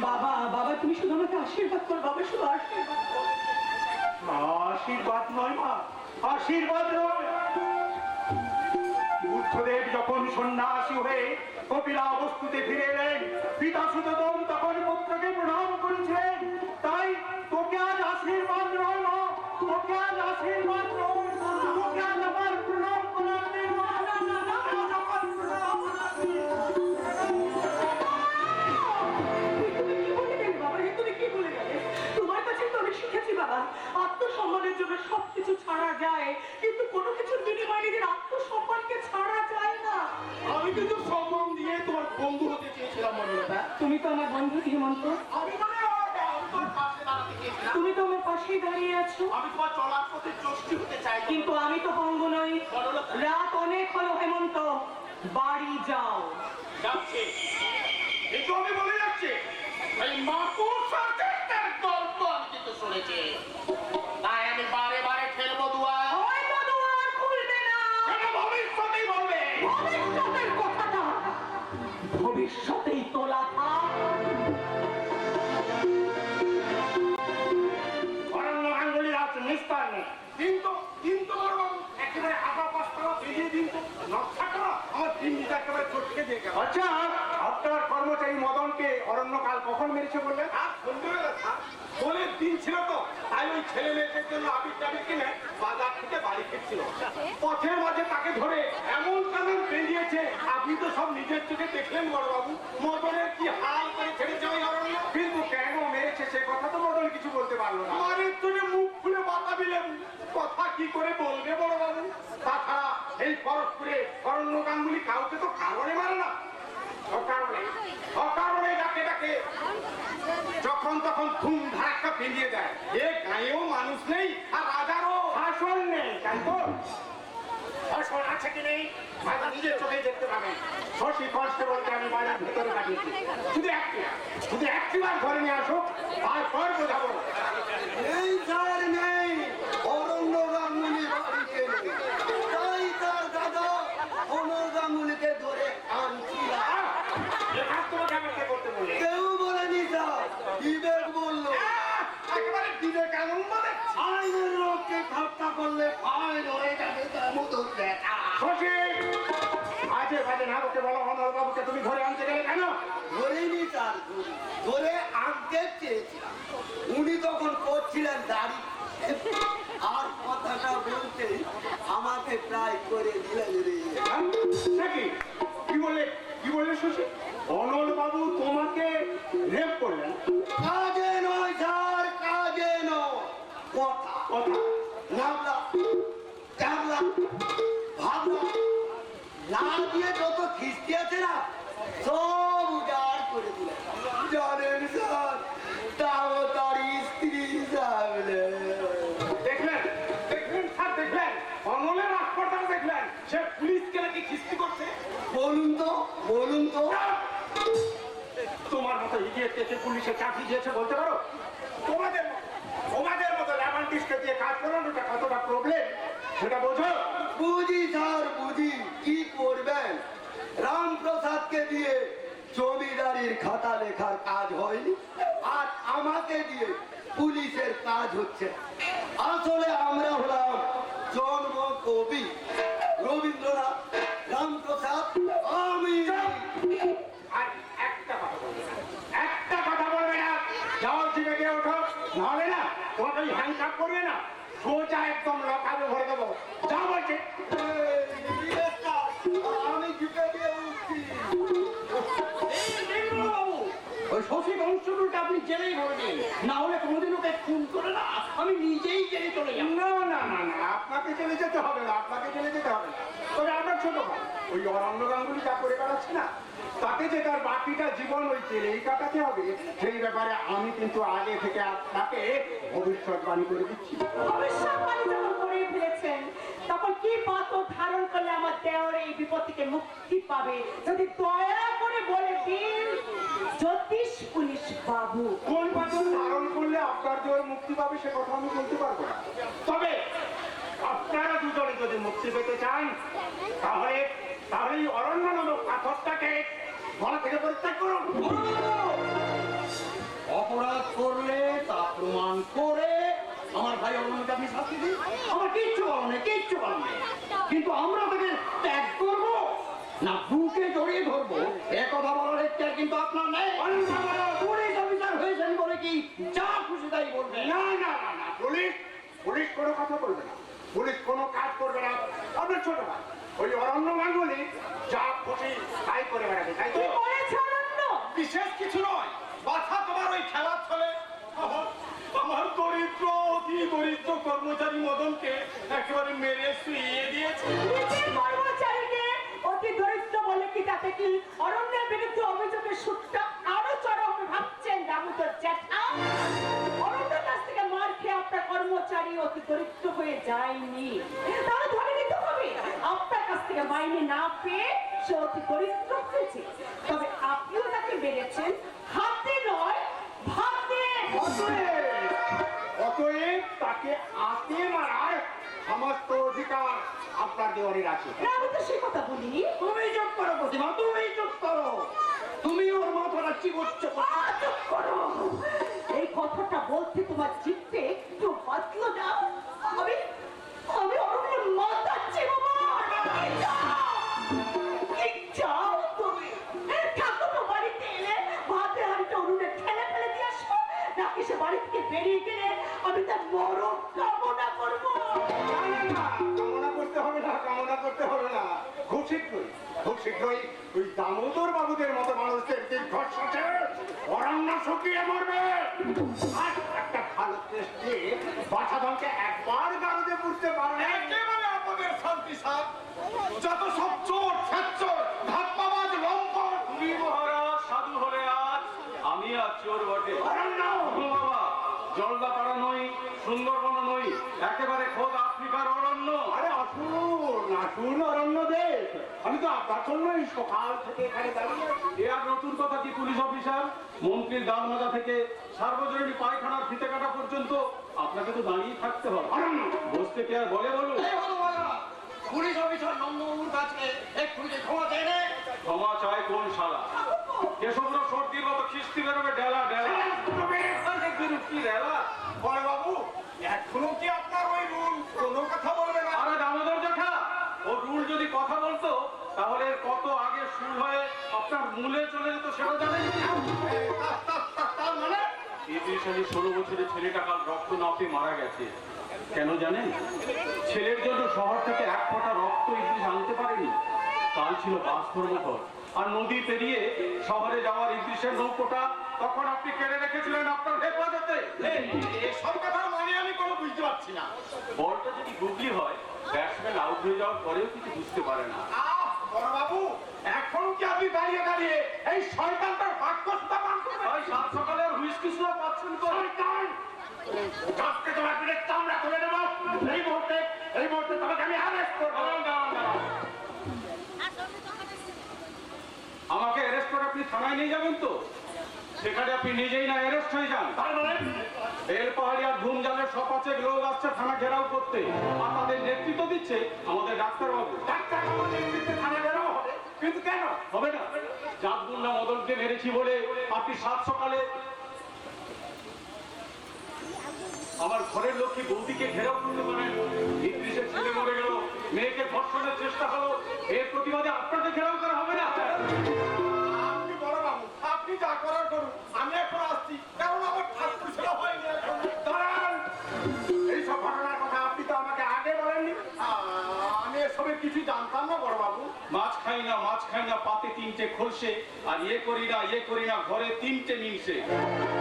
বাবা বাবা তুমি শুধু আমাকে আশীর্বাদ করো বাবা, শুধু আশীর্বাদ করো। আশীর্বাদ নয় মা, আশীর্বাদ নয়। বুদ্ধদেব যখন সন্ন্যাসী হয়ে কপিলা বস্তুতে ফিরে এলেন, পিতা সুতোদম তখন পুত্রকে প্রণাম করেছিলেন। তাই তোকে আজ আশীর্বাদ নয় মা, তোকে আজ আশীর্বাদ নয়, তোকে আজ আমার প্রণাম করার নেই মা। আত্মসম্মানের জন্য সবকিছু ছাড়া যায়, কিন্তু কোনো কিছুর বিনিময়ে নিজের আত্মসম্মানকে ছাড়া যায় না। আমি কিন্তু সম্মান দিয়ে তোমার বন্ধু হতে চেয়েছিলাম মনোরথা। তুমি তো আমার বন্ধু হেমন্ত, আমি মনে তোর পাশে দাঁড়াতে চেয়েছিলাম। তুমি তো আমার পাশেই দাঁড়িয়ে আছো। আমি তোমার চলার পথে যষ্টি হতে চাই, কিন্তু আমি তো পঙ্গু নই। রাত অনেক হলো হেমন্ত, বাড়ি যাও। যাচ্ছে একটু আমি বলে যাচ্ছে এই মাকুর সরকারের গল্প আমি কিন্তু শুনেছি, তাই আমি বারে বারে খেলবো দুয়ার। হয়তো দুয়ার খুলবে না, এটা ভবিষ্যতেই বলবে। ভবিষ্যতের কথাটা ভবিষ্যতেই তোলা থাক। অরণ্য গাঙ্গুলি রাত নিস্তার নেই, কিন্তু কিন্তু বড়বাবু একেবারে আগা পাশটা বেরিয়ে দিন তো, নকশা করা আমার দিনটা একেবারে চটকে দিয়ে গেল। আচ্ছা, আপনার কর্মচারী মদনকে অরণ্যকাল কখন মেরেছে বললেন? সন্ধ্যেবেলা বলের দিন ছিল তো, তাই ওই ছেলে মেয়েদের জন্য আবির টাবির কিনে বাজার থেকে বাড়ি ফিরছিল। পথের মাঝে তাকে ধরে এমন কারণ বেরিয়েছে, আপনি তো সব নিজের চোখে দেখলেন বড়বাবু। মদনের কি হাল করে ছেড়েছে ওই অরণ্য, কিন্তু কেন মেরেছে সে কথা তো মদন কিছু বলতে পারলো না। মারের জন্য মুখ খুলে বাতা দিলেন, কথা কি করে বলবে বড়বাবু? তাছাড়া এই পরস্পরে অরণ্য গাঙ্গুলি কাউকে তো কারণে মারে না, অকারণে অকারণে ডাকে ডাকে যখন তখন ধুম ধাক্কা ফেলিয়ে দেয়। এ গায়েও মানুষ নেই আর রাজারও শাসন নেই, তাই তো? শাসন আছে কি নেই নিজের চোখেই দেখতে পাবেন। শশী কনস্টেবলকে আমি বাড়ির ভিতরে পাঠিয়েছি, শুধু একটিবার ঘরে নিয়ে আসো, তারপর বোঝাবো। নেই স্যার নেই, অরণ্য গাঙ্গুলি বাড়িতে নেই, তাই তার দাদা অমর গাঙ্গুলিকে ধরে আনছিলাম। করতে বললে কেউ বলেনি স্যার, বিবেক বললো। একেবারে বিবেক আনন্দ বলে আইনের লোককে ঠাট্টা করলে ফাইন হয়ে যাবে, তার মতো দেখা। শশী আজে বাজে না বলতে বলো, অমর বাবুকে তুমি ধরে আনতে গেলে কেন? ধরেনি স্যার, ধরে আনতে চেয়েছিলাম। উনি তখন করছিলেন দাড়ি, আর কথাটা বলতে আমাকে প্রায় করে দিলেন রে। নাকি কি বললে শশী? অনল বাবু তোমাকে রেপ করলেন? কাজে নয় স্যার, কাজে নয়, কথা কথা নামলা চামলা ভাবলা না দিয়ে যত খিস্তি আছে না সব উজাড় করে দিলেন। জানেন স্যার, তাও তার স্ত্রী সামনে। দেখলেন দেখলেন স্যার, দেখলেন অনলের হাসপাতাল দেখলেন, সে পুলিশকে নাকি খিস্তি করছে। বলুন তো বলুন তো, তোমার মতো ইডিয়েটকে পুলিশে চাকরি দিয়েছে বলতে পারো? তোমাদের মতো ল্যাবান্টিস্টকে দিয়ে কাজ করানোটা কতটা প্রবলেম সেটা বোঝো? বুঝি স্যার বুঝি, কি করবেন? রামপ্রসাদকে দিয়ে জমিদারির খাতা লেখার কাজ হয়নি, আর আমাকে দিয়ে পুলিশের কাজ হচ্ছে। আসলে আমরা হলাম জন্ম কবি রবীন্দ্রনাথ, রামপ্রসাদ আমি। আর একটা কথা বলবে না, একটা কথা বলবে না। যাও জিভে ওঠো, নাহলে না তোমাকে ওই হ্যান্ডকাপ করবে না, সোজা একদম লকাবে ভরে দেবো। যা বলছে আমি জিপে দিয়ে উঠছি। বাবু ওই শশী কনস্টেবলটা আপনি জেলেই ভরবেন, না হলে কোনোদিন ওকে খুন করে না আমি নিজেই জেলে চলে যাব। না না না না, আপনাকে চলে যেতে হবে না, আপনাকে চলে যেতে হবে না। তবে আপনার ছোট ভাই ওই অরণ্য গাঙ্গুলি যা করে বেড়াচ্ছে না, তাকে যে তার বাকিটা জীবন ওই জেলেই কাটাতে হবে, সেই ব্যাপারে আমি কিন্তু আগে থেকে আপনাকে ভবিষ্যৎবাণী করে দিচ্ছি। ভবিষ্যৎবাণী যখন করে ফেলেছেন, তখন কি পাথর ধারণ করলে আমার দেওয়ার এই বিপদ থেকে মুক্তি পাবে যদি দয়া করে বলে দিন জ্যোতিষ পুলিশ বাবু। কোন পাথর ধারণ করলে আপনার দেওয়ার মুক্তি পাবে সে কথা আমি বলতে পারবো না, তবে আপনারা দুজনে যদি মুক্তি পেতে চান তাহলে তাহলে অরণ্য নামক পাথরটাকে গলা থেকে পরিত্যাগ করুন। আমার কিচ্ছু বলো না, কিচ্ছু বলো না। কিন্তু আমরা তাকে ত্যাগ করবো না বুকে জড়িয়ে ধরবো, এ কথা বলার ইচ্ছা কিন্তু আপনার নেই। পুলিশ অফিসার হয়েছেন বলে কি যা খুশি তাই বলবে? না না না না, পুলিশ পুলিশ কোনো কথা বলবে না, পুলিশ কোনো কাজ করবে না। আপনার ছোট ভাই ওই অরণ্য গাঙ্গুলি যা খুশি তাই করে বেড়াবে, তাই তো? কি করেছে অরণ্য? বিশেষ কিছু নয়, বাছা তোমার ওই খেলার ছলে আমার দরিদ্র অতি দরিদ্র কর্মচারী মদনকে একেবারে মেরে শুইয়ে দিয়েছে। নিজের কর্মচারীকে অতি দরিদ্র বলে কি তাতে কি অরণ্যের বিরুদ্ধে অভিযোগের সুরটা আরো চড়া হবে ভাবছেন দামোদর জ্যাঠা? অরণ্যের কাছ থেকে মার খেয়ে আপনার কর্মচারী অতি দরিদ্র হয়ে যায়নি, তাহলে ধরে নিতে হবে আপনার কাছ থেকে মাইনে না পেয়ে সে অতি দরিদ্র হয়েছে। তবে আপনিও তাকে বেড়েছেন হাতে নয় ভাতে। অতএব তাকে আতে মারার সমস্ত অধিকার আপনার দেওয়ারের আছে। না, আমি তো সে কথা বলিনি। তুমি চুপ করো প্রতিমা, তুমি চুপ করো। তুমি ওর মাথাটা চিবোচ্ছো। চুপ করো। এই কথাটা বলতে তোমার জিভে একটু বাঁচলো না? আমি আমি অরণ্যের মাথা চিবোবো। কি চাও তুমি? ঠাকুর বাড়িতে এলে ভাতে হাঁড়িটা অরুণের ঠেলে ফেলে দিয়ে আসবো, নাকি সে বাড়ি থেকে বেরিয়ে গেলে আমি তার মরণ কামনা করবো? কামনা করতে হবে না, কামনা করতে হবে না। খুব শীঘ্রই ওই দামোদর বাবুদের মতো মানুষদের দীর্ঘ সাথে অরণ্য শুকিয়ে মরবে। আর একটা ভালো টেস্ট দিয়ে বাছাধনকে একবার গাড়িতে পুষতে পারবে। একেবারে আমাদের শান্তি সাথ যত সব চোর ছ্যাচর ধাপ্পাবাজ লম্পট। তুমি মহারাজ সাধু হলে আজ আমি আজ চোর বটে। অরণ্য বাবা জলদাপাড়া নই, সুন্দরবন নই, একেবারে খোদ আফ্রিকার অরণ্য। আরে আসুন অরণ্য দেশ। আমি তো আপনার জন্যই সকাল থেকে এখানে দাঁড়িয়ে আছি। এ আর নতুন কথা কি পুলিশ অফিসার? মন্ত্রীর দান মাজা থেকে সার্বজনীন পায়খানার ফিতে কাটা পর্যন্ত আপনাকে তো দাঁড়িয়ে থাকতে হবে। অরণ্য বসতে কে আর বলে বলুন? পুলিশ অফিসার নন্দবাবুর কাছে এক্ষুনি ক্ষমা চাই রে। ক্ষমা চায় কোন শালা? কেশবরা সর্দির মতো খিস্তি বেরোবে ডেলা ডেলা। কি ডেলা? বড় বাবু এখনো কি আপনার ওই রুল কোনো কথা বলবে না? আরে দামোদর জ্যাঠা, ও রুল যদি কথা বলতো তাহলে এর কত আগে শুরু হয়ে আপনার মূলে চলে যেত, সেটা জানেন কি? তার মানে 16 বছরের ছেলেটা কাল রক্ত না পেয়ে মারা গেছে। কেন জানেন? ছেলের জন্য শহর থেকে এক ফোঁটা রক্ত ইদ্রিস আনতে পারেনি। কাল ছিল বাস ধর্মঘট, আর নদী পেরিয়ে শহরে যাওয়ার ইদ্রিসের নৌকোটা তখন আপনি কেড়ে রেখেছিলেন আপনার হেফাজতে। এসব কথার মানে আমি কোনো বুঝতে পারছি না। বলটা যদি গুগলি হয়, ব্যাটসম্যান আউট হয়ে যাওয়ার পরেও কিছু বুঝতে পারে না। বড় বাবু এখন কি আপনি দাঁড়িয়ে দাঁড়িয়ে এই শয়তানটার বাক্য সুতা পান করবেন? ভাই সাত সকালে আর হুইস্কি শুনে পাচ্ছেন তো? শয়তান! আজকে তোমার পিঠে চামড়া তুলে দেবো। এই মুহূর্তে তোমাকে আমি অ্যারেস্ট করবো। আমাকে অ্যারেস্ট করে আপনি থানায় নিয়ে যাবেন তো? সেখানে আপনি নিজেই না অ্যারেস্ট হয়ে যান। তার মানে বেল পাহাড়ি আর ধুমজালের সপাচেক লোক আসছে থানা ঘেরাও করতে, আর তাদের নেতৃত্ব দিচ্ছে আমাদের ডাক্তারবাবু। ডাক্তার আমাদের নেতৃত্বে থানা বেরো হবে, কিন্তু কেন হবে না? জাত গুন্ডা মদনকে মেরেছি বলে আপনি সাত সকালে আমার ঘরের লক্ষ্মী বৌদিকে ঘেরাও করতে পারেন। ইদ্রিসের ছেলে মরে গেল, মেয়েকে ধর্ষণের চেষ্টা হলো, এর প্রতিবাদে আপনাকে ঘেরাও করা হবে না? আপনি বড় বাবু আপনি যা করার করুন, আমি এখন আসছি, কারণ আমার ঠাকুর ছেলে হয়নি এখন। দাঁড়ান! এইসব ঘটনার কথা আপনি তো আমাকে আগে বলেননি। আমি এসবের কিছু জানতাম না বড় বাবু। মাছ খাই না পাতে 3টে খলসে, আর ইয়ে করি না ঘরে 3টে মিলছে।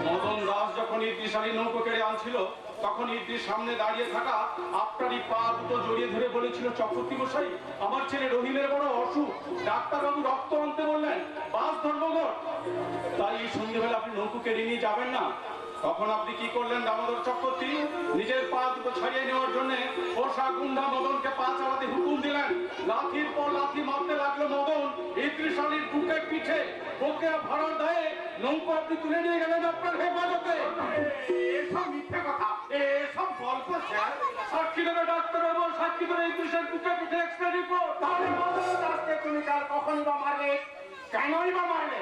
মদন দাস যখন ইদ্রিস আলী নৌকো কেড়ে আনছিল, তখন ইদ্রিস সামনে দাঁড়িয়ে থাকা আপনারই পা দুটো জড়িয়ে ধরে বলেছিল, চক্রবর্তী মশাই আমার ছেলে রহিমের বড় অসুখ, ডাক্তারবাবু রক্ত আনতে বললেন, বাস ধর্মঘট। তাই এই সন্ধ্যেবেলা আপনি নৌকো কেড়ে নিয়ে যাবেন না। তখন আপনি কি করলেন দামোদর চক্রবর্তী? নিজের পা দুটো ছাড়িয়ে নেওয়ার জন্য পোষা গুন্ডা মদনকে পা চালাতে হুকুম দিলেন। লাঠির পর লাঠি মারতে লাগলো মদন ইদ্রিস আলীর বুকে পিঠে। বুকে ভাড়ার দায়ে নৌকো আপনি তুলে নিয়ে গেলেন আপনার হেফাজতে। এসব মিথ্যে কথা, এসব গল্প স্যার। সাক্ষী দেবে ডাক্তারবাবু, সাক্ষী দেবে ইদ্রিসের বুকে পিঠে এক্সরে রিপোর্ট। তাহলে মদন দাসকে তুমি কাল কখনই বা মারলে, কেনই বা মারলে?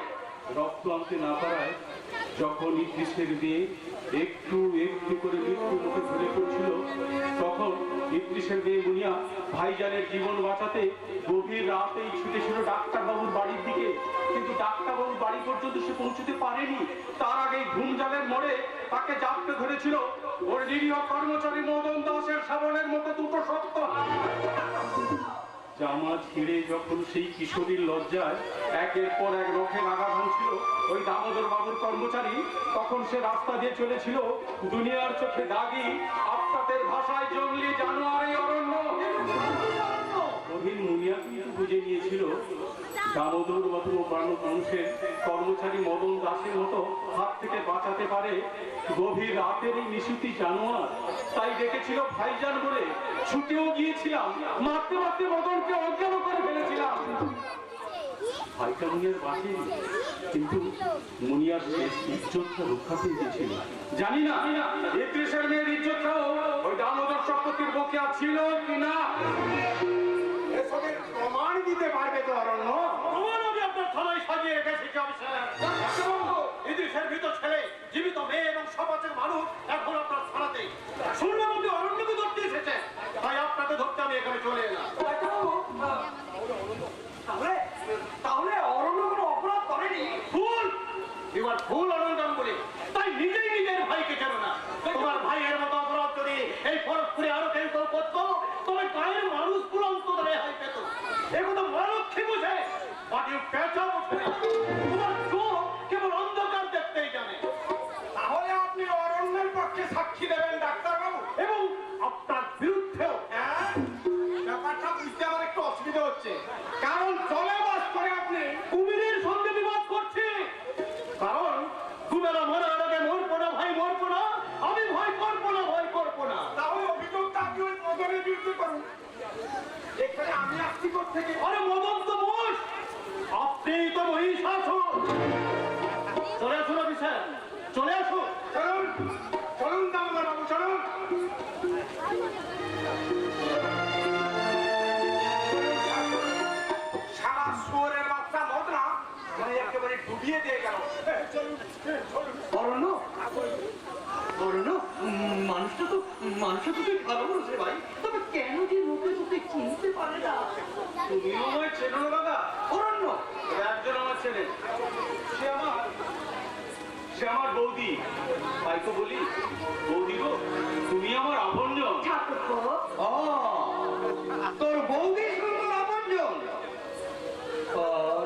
রক্ত আনতে না পারায় যখন ইদ্রিসের দিয়ে একটু একটু করে মৃত্যু মুখে ঝুলে পড়ছিল, তখন ইদ্রিসের মেয়ে মুনিয়া ভাইজানের জীবন বাঁচাতে গভীর রাতেই ছুটেছিল ডাক্তারবাবুর বাড়ির দিকে। কিন্তু ডাক্তারবাবুর বাড়ি পর্যন্ত সে পৌঁছতে পারেনি। তার আগেই ঘুমজালের মোড়ে তাকে জাপটে ধরেছিল ওর নিরীহ কর্মচারী মদন দাসের শাবলের মতো দুটো শক্ত হাত। জামা ছিঁড়ে যখন সেই কিশোরীর লজ্জায় একের পর এক নখের আঘাত হানছিল ওই দামোদর বাবুর কর্মচারী, তখন সে রাস্তা দিয়ে চলেছিল দুনিয়ার চোখে দাগি, আপনাদের ভাষায় জঙ্গলি জানোয়ারি অরণ্য। গভীর মুনিয়া কিন্তু বুঝে নিয়েছিল দামোদর বাবু মানুষের কর্মচারী মদন দাসের মতো হাত থেকে বাঁচাতে পারে গভীর রাতের এই নিশুতি জানোয়ার। তাই ডেকেছিল ভাইজান বলে ছুটেও গিয়েছিলাম, মারতে মারতে মদনকে অজ্ঞান করে ফেলেছিলাম। ভাইটা মুনিয়ার বাঁচেনি, কিন্তু মুনিয়ার শেষ ইজ্জতটা রক্ষা পেয়ে গেছিল। জানি না ইদ্রিসের মেয়ের ইজ্জতটাও ওই দামোদর সম্পত্তির বকেয়া ছিল কিনা। এসবের প্রমাণ দিতে পারবে তো অরণ্য? প্রমাণ আমি আপনার থানায় সাজিয়ে রেখেছি অফিসার। ইদ্রিসের মৃত ছেলে, জীবিত মেয়ে এবং সমাজের মানুষ এখন আপনার থানাতে। শুনলাম আপনি অরণ্যকে ধরতে এসেছেন, তাই আপনাকে ধরতে আমি এখানে চলে এলাম। তাহলে অরণ্য কোনো অপরাধ করেনি? ভুল, এবার ভুল অরণ্য বলে, তাই নিজেই নিজের ভাইকে চেনো না। তোমার ভাইয়ের মতো অপরাধ যদি এই ফরজপুরে আরো কেউ কেউ করতো, তবে গায়ের মানুষগুলো অন্তত রেহাই পেত। এগুলো মহালক্ষী বুঝে, বাকি পেঁচা বুঝে না। তোমার চোখ কেবল অন্ধকার দেখতেই জানে। তাহলে আপনি অরণ্যের পক্ষে সাক্ষী দেবেন ডাক্তারবাবু? এবং আপনার বিরুদ্ধেও। হ্যাঁ, ব্যাপারটা বুঝতে আমার একটু অসুবিধা হচ্ছে, কারণ চলে বাস করে আপনি কুমিরের সঙ্গে বিবাদ করছে। কারণ কুমিরা মরার আগে মরবো না ভাই, মরবো না, আমি ভয় করবো না, ভয় করবো না। তাহলে অভিযোগটা আপনি ওই মদনের বিরুদ্ধে করুন। এখানে আমি আসছি থেকে। আরে মদন তো মোষ, আপনিই তো মহিষাসুর। চলে আসুন অফিসার, চলে আসুন। চলুন চলুন দামোদর বাবু, চলুন। সারা শুয়োরের বাচ্চা মদনা মানে একেবারে ডুবিয়ে দিয়ে গেল। চলুন চলুন। অরণ্য, অরণ্য, মানুষটা তো তুই ভালো বলছে ভাই, তবে কেন যে লোকে তোকে চিনতে পারে না? তুমিও আমায় চেনো না দাদা? অরণ্য, একজন আমার ছেলে, সে আমার বৌদি। তাই তো বলি, বৌদি গো, তুমি আমার আপনজন। ঠাকুরপো, তোর বৌদি শুধু আপনজন, আর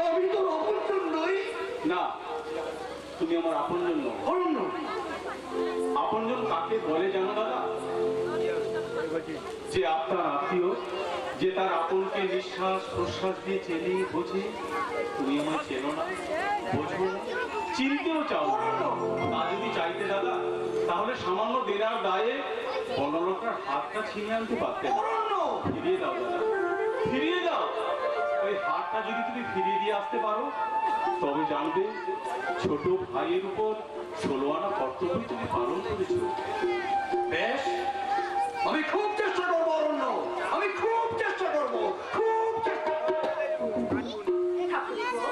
আমি তোর আপনজন নই। না, তুমি আমার আপনজন নও। অরণ্য, আপনজন কাকে বলে জানো দাদা? যে আপনার আত্মীয়, যে তার আপনকে নিঃশ্বাস প্রশ্বাস দিয়ে চেনে বোঝে। তুমি আমার চেনো না, বোঝো না, চিনতেও চাও না। তা যদি চাইতে দাদা, তাহলে সামান্য দেনার দায়ে বনলতার হাতটা ছিনে আনতে পারতে না। ফিরিয়ে দাও দাদা, ফিরিয়ে দাও। ওই হাতটা যদি তুমি ফিরিয়ে দিয়ে আসতে পারো, তবে জানবে ছোট ভাইয়ের উপর 16 আনা কর্তব্য তুমি পালন করেছো। বেশ, আমি খুব চেষ্টা করবো অরণ্য, আমি খুব চেষ্টা করবো, খুব চেষ্টা। ঠাকুরপো,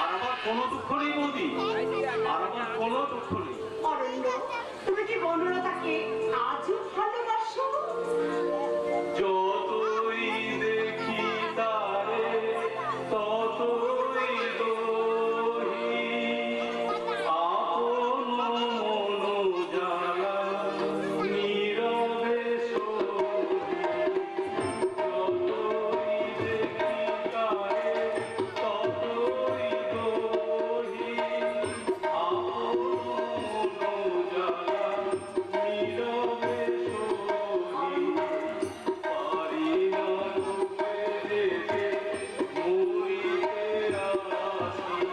আর আমার কোনো দুঃখ নেই বৌদি, আর আমার কোনো দুঃখ নেই। অরণ্য, তুমি কি বনলতাকে আজও ভালোবাসো? যতই দেখি তারে ততই দহি, আপন মন জ্বালা নীরবে সহি। যতই দেখি তারে ততই দহি, আপন মন জ্বালা নীরবে সহি। পারি না রূপে যেতে মরিতে আসি,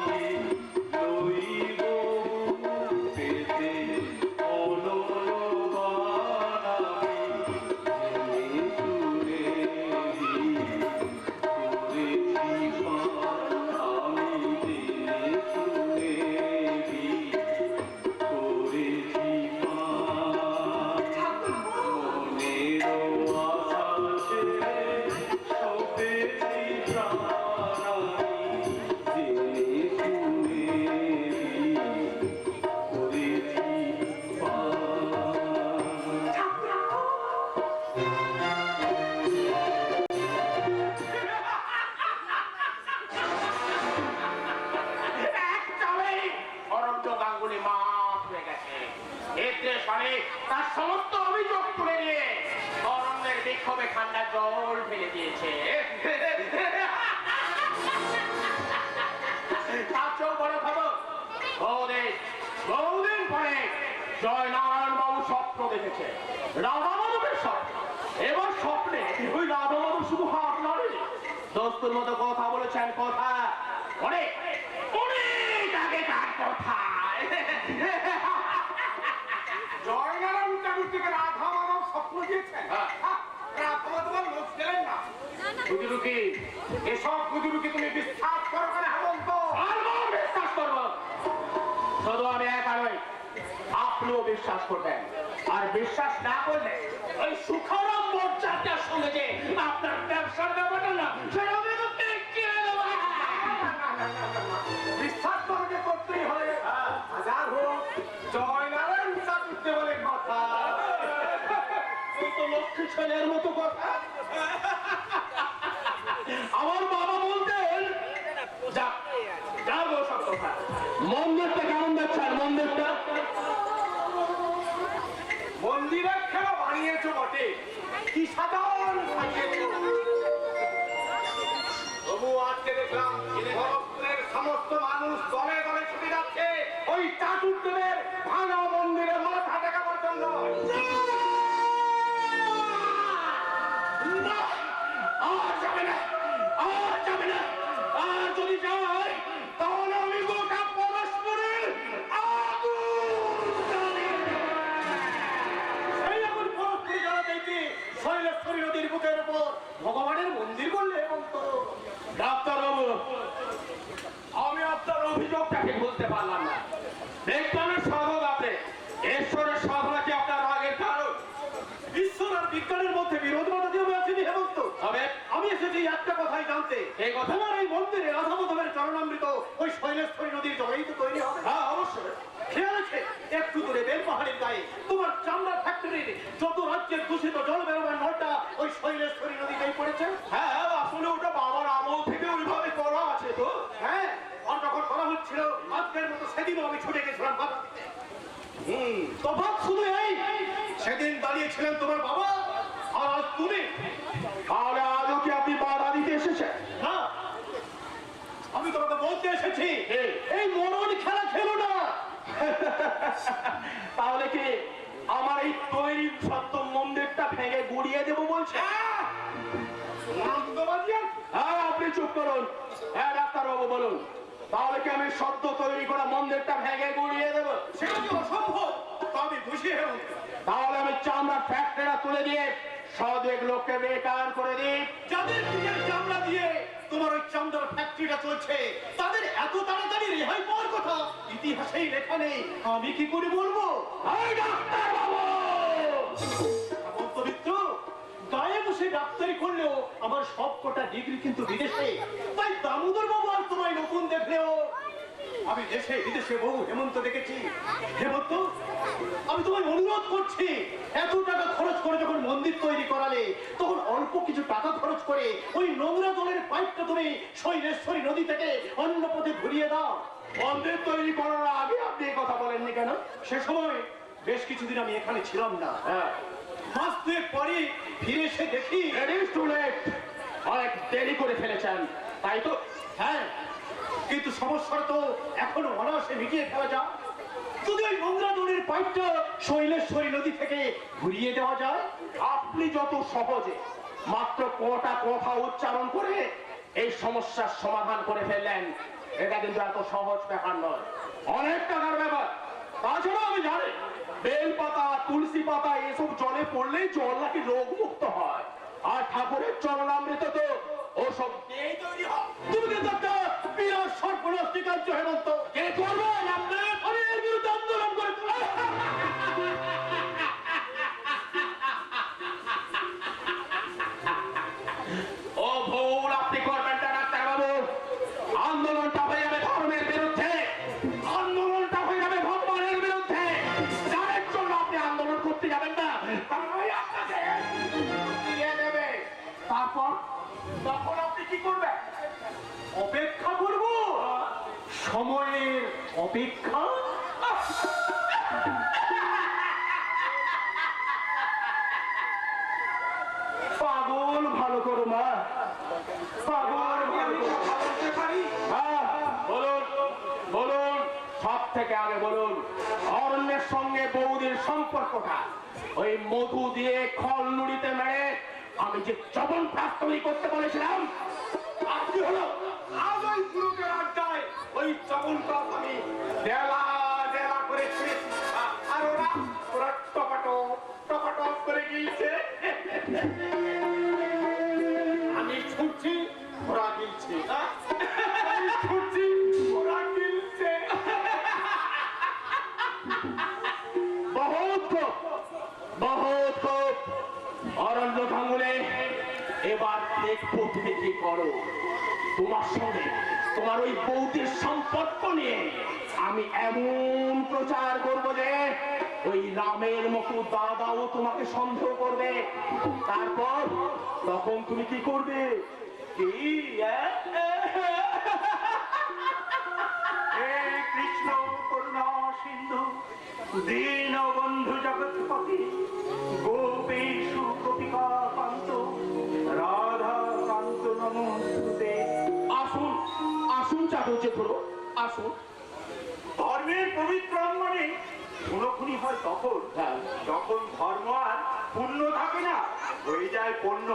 লইব পেতে অনল বানাবি। সুরে করেছি আমি দিনে শুনে করেছি মনের আশা ছেড়ে সপেছি প্রাণ আমি, জেনে সমস্ত অভিযোগ তুলে নিয়ে অরণ্যের বিক্ষোভে ঠান্ডা জল ফেলে দিয়েছে। তার চেয়েও বড় খবর, বহুদিন পরে জয়নারায়ণ বাবু স্বপ্ন দেখেছে, রাধা মাধবের স্বপ্ন। এবার স্বপ্নে ওই রাধা মাধব শুধু হাত নাড়েনি, দোস্তুর মতো কথা বলেছেন। কথা অনেক অনেক আগেকার কথা। জয়নারায়ণ ঠাকুর থেকে রাধা মাধব স্বপ্ন দিয়েছেন। রাধা মাধব লোক গেলেন না। বুঝলুকি এসব বুজুর্গকে তুমি বিশ্বাস করো কেন হেমন্ত? বিশ্বাস করবো, শুধু আমি একা নই, আপনিও বিশ্বাস করবেন। আর বিশ্বাস না করলে ওই সুখরাম বর্জাটার সঙ্গে যে আপনার ব্যবসার ব্যাপারটা না, সেটা আমি তো দেখিয়ে দেবো। বিশ্বাস তোমাকে করতেই হবে। হাজার হোক জয়নারায়ণ ঠাকুরকে বলে কথা। এই তো লক্ষ্মী ছেলের মতো কথা। আমার বাবা বলতেন, যাবো সব কথা। মন্দিরটা কেমন দেখছেন? মন্দিরটা মন্দিরের খেলা বানিয়েছো বটে, কি সাধারণ সাজিয়েছো। তবু আজকে দেখলাম ভরতপুরের সমস্ত মানুষ দলে দলে ছুটে যাচ্ছে ওই চাটুরদেবের ভাঙা মন্দিরে মাথা দেখাবার জন্য। না, আর যাবে না, আর যাবে না। আর যদি যাই তাহলে আমি গোটা পরস্পরের আগুন জ্বালিয়ে দেব। সেই আগুন ভরতপুরে জ্বালাতে কি শৈলেশ্বরী নদীর বুকের উপর ভগবানের মন্দির বললে হেমন্ত? ডাক্তারবাবু, আমি আপনার অভিযোগটাকে বুঝতে পারলাম না। বিজ্ঞানের সাধক আপনি, ঈশ্বরের সাধনা কি আপনার রাগের কারণ? ঈশ্বর আর বিজ্ঞানের মধ্যে বিরোধ বাধা দিয়ে আমি আসিনি হেমন্ত। তবে আমি এসেছি একটা কথাই জানতে, এই কথা? তোমার এই মন্দিরে রাধা মাধবের চরণামৃত ওই শৈলেশ্বরী নদীর জলেই তো তৈরি হবে। হ্যাঁ, অবশ্যই। খেয়াল আছে একটু দূরে বেল পাহাড়ের গায়ে তোমার চামড়া ফ্যাক্টরির যত রাজ্যের দূষিত জল বেরোবার নলটা ওই শৈলেশ্বরী নদীতেই পড়েছে। হ্যাঁ, আসলে ওটা বাবার আমল থেকে ওইভাবে করা আছে তো। হ্যাঁ, আর যখন করা হচ্ছিল আজকের মতো সেদিনও আমি ছুটে গেছিলাম বাবা। তফাৎ শুধু এই, সেদিন দাঁড়িয়েছিলেন তোমার বাবা আর আজ তুমি। তাহলে আজও কি আপনি বাধা দিতে এসেছেন? না, আমি তোমাকে বলতে এসেছি এই মরণ খেলা খেলো না। তাহলে কি আমার এই তৈরি সত্য মন্দিরটা ভেঙে গুড়িয়ে দেবো বলছে? আনন্দবাদী আর কি? হ্যাঁ, আপনি চুপ করুন। হ্যাঁ ডাক্তারবাবু, বলুন, তাহলে কি আমি সদ্য তৈরি করা মন্দিরটা ভেঙে গুড়িয়ে দেবো? সেটা কি অসম্ভব? তা আমি বুঝি হেমন্ত। তাহলে আমি চামড়া ফ্যাক্টরিটা তুলে দিয়ে সদেক লোককে বেকার করে দিই। যাদের নিজের চামড়া দিয়ে তোমার ওই চামড়ার ফ্যাক্টরিটা চলছে তাদের এত তাড়াতাড়ি রেহাই পাওয়ার কথা ইতিহাসেই লেখা নেই। আমি কি করে বলবো? এই ডাক্তারবাবু! পবিত্র গায়ে বসে ডাক্তারি করলেও আমার সব কটা ডিগ্রি কিন্তু বিদেশে। তাই দামোদর বাবু আর তোমায় নতুন দেখলেও আমি দেশে বিদেশে বহু হেমন্ত দেখেছি। হেমন্ত, আমি তোমায় অনুরোধ করছি, এত টাকা খরচ করে যখন মন্দির তৈরি করালে তখন অল্প কিছু টাকা খরচ করে ওই নোংরা জলের পাইপটা তুমি শৈলেশ্বরী নদী থেকে অন্য পথে ঘুরিয়ে দাও। মন্দির তৈরি করার আগে আপনি এই কথা বলেননি কেন? সে সময় বেশ কিছুদিন আমি এখানে ছিলাম না। হ্যাঁ, মাস দুয়েক পরে ফিরে এসে দেখি it is too late। অনেক দেরি করে ফেলেছেন, তাই তো? হ্যাঁ, কিন্তু সমস্যাটা তো এখনো অনায়াসে মিটিয়ে ফেলা যায় যদি ওই নোংরা জলের পাইপটা শৈলেশ্বরী নদী থেকে ঘুরিয়ে দেওয়া যায়। আপনি যত সহজে মাত্র কটা কথা উচ্চারণ করে এই সমস্যার সমাধান করে ফেললেন, এটা কিন্তু এত সহজ ব্যাপার নয়, অনেক টাকার ব্যাপার। তাছাড়া আমি জানি বেল পাতা, তুলসী পাতা এসব জলে পড়লেই জল নাকি রোগ মুক্ত হয়, আর ঠাকুরের চরণামৃত তো ওসব দিয়েই তৈরি হয়। তুমি কিন্তু একটা বিরাট সর্বনাশী কার্য হেমন্ত। কে করবেন আপনি? আমি এর বিরুদ্ধে আন্দোলন করে ও ভুল আপনি করবেন না ডাক্তারবাবু। আন্দোলনটা হয়ে যাবে ধর্মের বিরুদ্ধে, আন্দোলনটা হয়ে যাবে ভগবানের বিরুদ্ধে। যাদের জন্য আপনি আন্দোলন করতে যাবেন না, তারাই আপনাকে দিয়ে দেবে। তারপর তখন আপনি কি করবেন? অপেক্ষা করব, সময়ের অপেক্ষা। থেকে আগে বলুন অরণ্যের সঙ্গে বৌদির সম্পর্কটা? ওই মধু দিয়ে খল নুড়িতে মেরে আমি যে চবন প্রাপ্তই করতে বলেছিলাম, আর কি হলো? আজ ওই পুরুষের আড্ডায় ওই চবনটা আমি ডেলা ডেলা করে ছিঁড়েছি, আর ওরা টপাটপ করে গিয়েছে। আমি ছুটছি, ওরা গিলছে। আমি ছুটছি, ওরা গিলছে। বহুত খুব অরণ্য ভাঙলে এবার দেখবো তুমি কি করো। তোমার সঙ্গে তোমার ওই বৌদির সম্পর্ক নিয়ে আমি এমন প্রচার করবো যে ওই রামের মতো দাদাও তোমাকে সন্দেহ করবে। তারপর তখন তুমি কি করবে? কি কৃষ্ণ করুণা সিন্ধু দীন বন্ধু জগৎপতি গোপীষু গোপিকা কান্ত রাধা কান্ত নমস্তুতে। আসুন আসুন চাটুর্য ধরো, আসুন। ধর্মের পবিত্র মানে খুনোখুনি হয় তখন যখন ধর্ম আর পুণ্য থাকে না, হয়ে যায় পণ্য।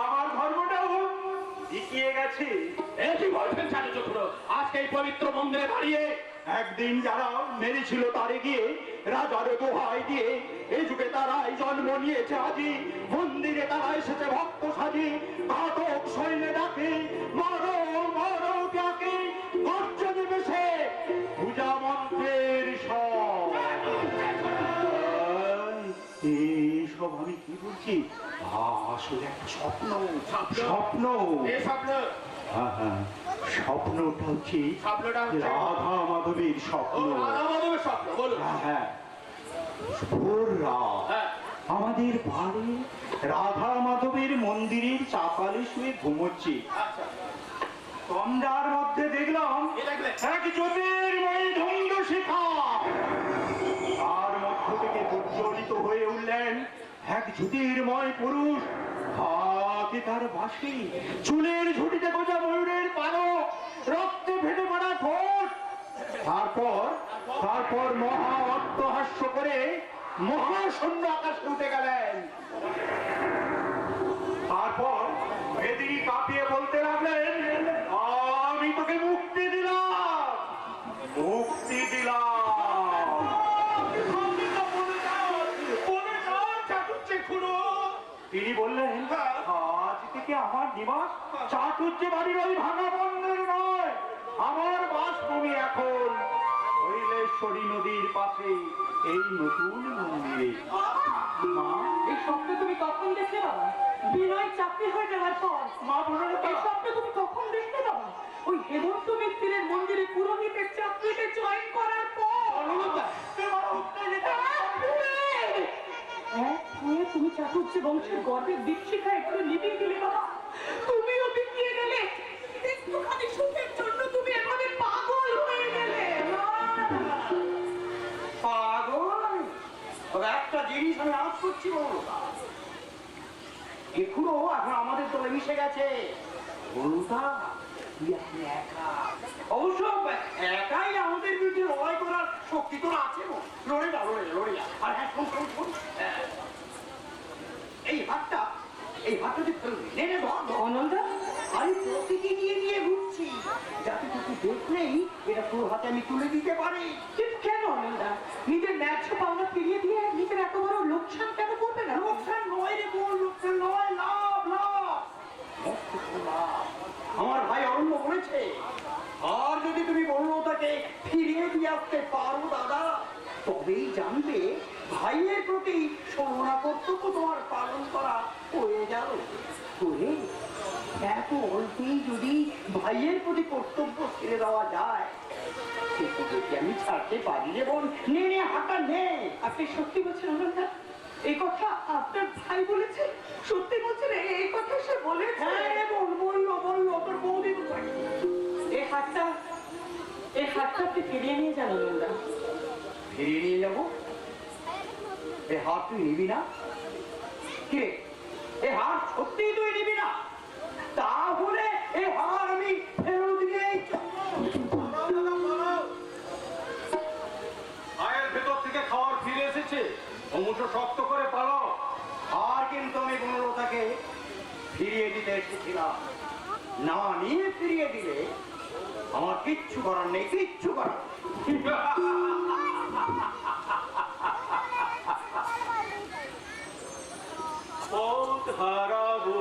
আমার ধর্মটাও এগিয়ে গেছে। কি বলছেন চাটুর্য ধরো? আজকে এই পবিত্র মন্দিরে দাঁড়িয়ে একদিন যারা মেরেছিল তারে গিয়ে রাজার দোহাই দিয়ে এই যুগে তারাই জন্ম নিয়েছে আজি। মন্দিরে তারা এসেছে ভক্ত সাজি, ঘাতক সৈন্যে ডাকে মারো মারো ডাকে, গর্জনে বেশে পূজা মন্ত্রের সব। এইসব আমি কি বলছি? আসলে একটা স্বপ্ন। স্বপ্ন হ্যাঁ হ্যাঁ, স্বপ্নটা হচ্ছে রাধা মাধবের স্বপ্ন। হ্যাঁ, ভোর রাত আমাদের বাড়ি রাধা মাধবের মন্দিরের চাতালে শুয়ে ঘুমোচ্ছি। তন্দার মধ্যে দেখলাম এক জ্যোতির্ময়ী ধন্ড শিখা, তার মধ্য থেকে প্রজ্বলিত হয়ে উঠলেন এক জ্যোতির্ময় পুরুষ। হাতে তার বাঁশি, চুলের ঝুটিতে গোজা ময়ূরের পালক, রক্তে ফেটে পড়া ঠোঁট। তারপর মহা অট্টহাস্য করে মহাশূন্য আকাশে উঠে গেলেন। তারপর বেদি কাঁপিয়ে বলতে লাগলেন, আমি তোকে মুক্তি দিলাম, মুক্তি দিলাম। তিনি বললেন, আজ থেকে আমার নিবাস চাটুর্য বাড়ির ওই ভাঙা বন্ধের নয়, আমার বাসভূমি এখন কৈলেশ্বরী নদীর পাশে এই নতুন মন্দিরে। মা, এই স্বপ্ন তুমি কখন দেখলে বাবা? বিনয় চাকরি হয়ে যাওয়ার পর মা বলল, এই স্বপ্ন তুমি কখন দেখলে বাবা? ওই হেমন্ত মিত্রের মন্দিরে পুরোহিতের চাকরিতে জয়েন করার পর। তুমি চাটুর্য বংশের গর্বের দীপশিখা একটু নিভিয়ে দিলে বাবা। তুমিও বিকিয়ে গেলে একটুখানি সুখের জন্য। তুমি এভাবে পাগল হয়ে গেলে। পাগল? তবে একটা জিনিস আমি আজ করছি বলুদা, এখনো এখন আমাদের দলে মিশে গেছে। বলুদা একা, অবশ্য একাই আমাদের বিরুদ্ধে লড়াই করার শক্তি তোর আছে। লড়ে যা। আর হ্যাঁ, শোন, এই হাতটা তুই ফেলবি। নেনে ধর অনন্দা, আমি প্রতিটি নিয়ে ঘুরছি যাতে তুই দেখলেই এটা তোর হাতে আমি তুলে দিতে পারি। কিন্তু কেন অনন্দা? নিজের ন্যায্য পাওনা ফিরিয়ে দিয়ে নিজের এত বড় লোকসান কেন করবে না? লোকসান নয় রে বোন, লোকসান নয়, লাভ। আমার ভাই অরণ্য বলেছে, আর যদি তুমি বললো তাকে ফিরিয়ে দিয়ে আসতে পারো দাদা, তবেই জানবে ভাইয়ের প্রতি সর্বনা কর্তব্য তোমার পালন করা হয়ে গেল। এত অল্পেই যদি ভাইয়ের প্রতি কর্তব্য ছেড়ে দেওয়া যায়, সেটা যদি আমি ছাড়তে পারি রে বোন। নে হাঁটা নে। আপনি সত্যি বলছেন অনন্দা? এই কথা আপনার ভাই বলেছে? সত্যি বলছেন এই কথা সে বলেছে? হ্যাঁ রে বোন, বললো তোর বৌদি কোথায়? এই হাতটা আপনি ফিরিয়ে নিয়ে যান অনন্দা। ফিরিয়ে নিয়ে যাবো? এ হাত তুই নিবি না? কে এ হাত সত্যিই তুই নিবি না? তাহলে এ হার আমি ফেরত দিয়ে চেয়েছিলাম। না নিয়ে ফিরিয়ে দিলে আমার কিচ্ছু করার নেই, কিচ্ছু করার নেই। পথ হারাবো